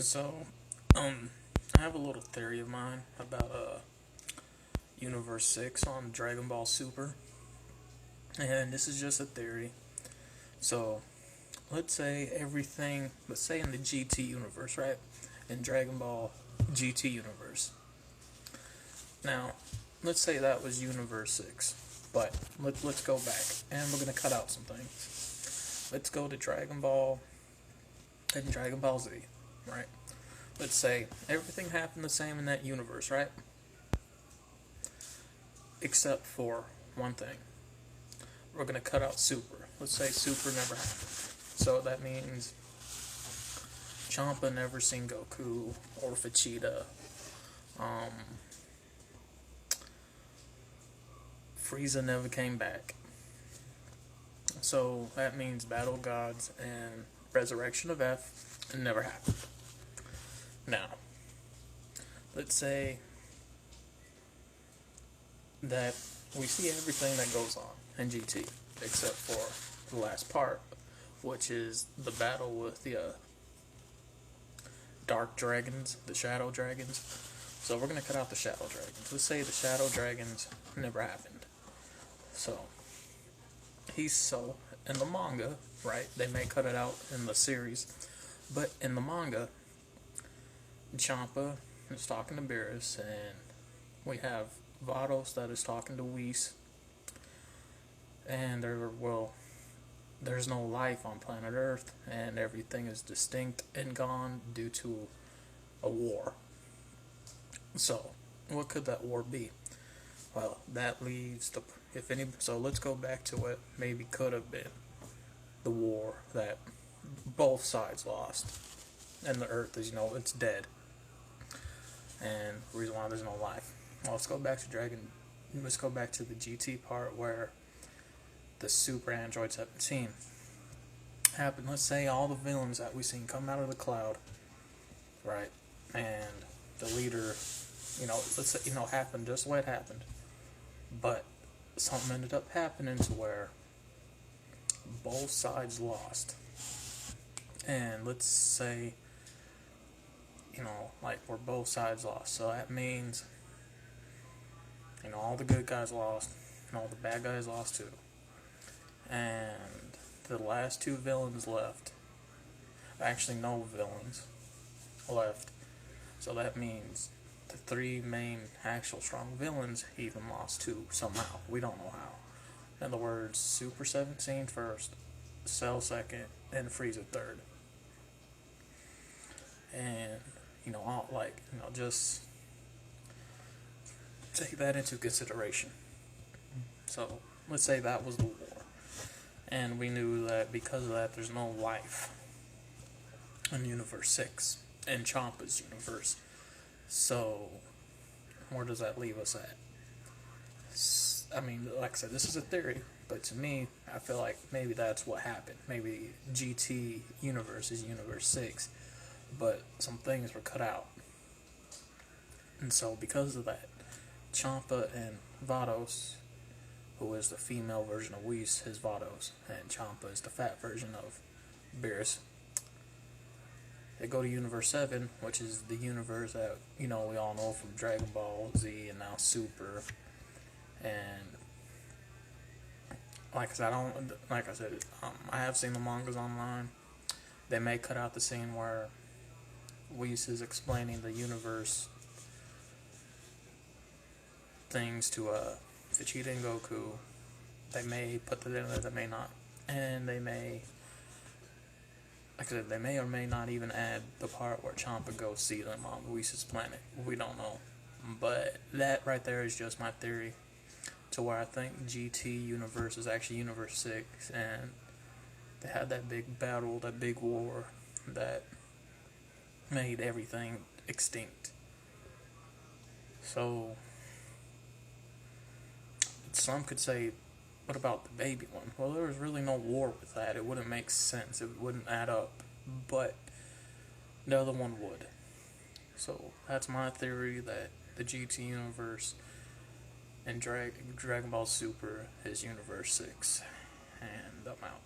So, I have a little theory of mine about Universe 6 on Dragon Ball Super. And this is just a theory. So, let's say in the GT universe, right? In Dragon Ball GT universe. Now, let's say that was Universe 6. But let's go back. And we're going to cut out some things. Let's go to Dragon Ball and Dragon Ball Z, right? Let's say everything happened the same in that universe, right? Except for one thing. We're going to cut out Super. Let's say Super never happened. So that means Champa never seen Goku or Vegeta. Frieza never came back. So that means Battle Gods and Resurrection of F never happened. Now, let's say that we see everything that goes on in GT except for the last part, which is the battle with the dark dragons, the shadow dragons. So we're going to cut out the shadow dragons. Let's say the shadow dragons never happened. So in the manga, right? They may cut it out in the series, but in the manga, Champa is talking to Beerus, and we have Vados that is talking to Whis, and there's no life on planet Earth, and everything is distinct and gone due to a war. So, what could that war be? Well, that leaves so let's go back to what maybe could have been the war that both sides lost, and the Earth is, it's dead, and the reason why there's no life. Well, let's go back to the GT part where the Super Android 17 happened. Let's say all the villains that we seen come out of the cloud, right? And the leader, let's say, happened just the way it happened. But something ended up happening to where both sides lost. And let's say, where both sides lost. So that means, all the good guys lost, and all the bad guys lost too. And the last two villains left. Actually, no villains left. So that means the three main actual strong villains even lost too, somehow. We don't know how. In other words, Super 17 first, Cell second, and Frieza third. And, just take that into consideration. So, let's say that was the war. And we knew that because of that, there's no life in Universe 6, in Champa's universe. So, where does that leave us at? I mean, like I said, this is a theory, but to me, I feel like maybe that's what happened. Maybe GT universe is Universe 6, but some things were cut out. And so, because of that, Champa and Vados, who is the female version of Whis, is Vados, and Champa is the fat version of Beerus. They go to Universe 7, which is the universe that, we all know from Dragon Ball Z and now Super. And, I have seen the mangas online. They may cut out the scene where Whis is explaining the universe things to Vegeta and Goku. They may put that in there, they may not. And they may, like I said, they may or may not even add the part where Champa goes see them on Whis' planet. We don't know. But that right there is just my theory to where I think GT universe is actually Universe 6, and they had that big battle, that big war that made everything extinct. So, some could say, what about the baby one? Well, there was really no war with that. It wouldn't make sense. It wouldn't add up. But the other one would. So that's my theory, that the GT universe and Dragon Ball Super is Universe 6. And I'm out.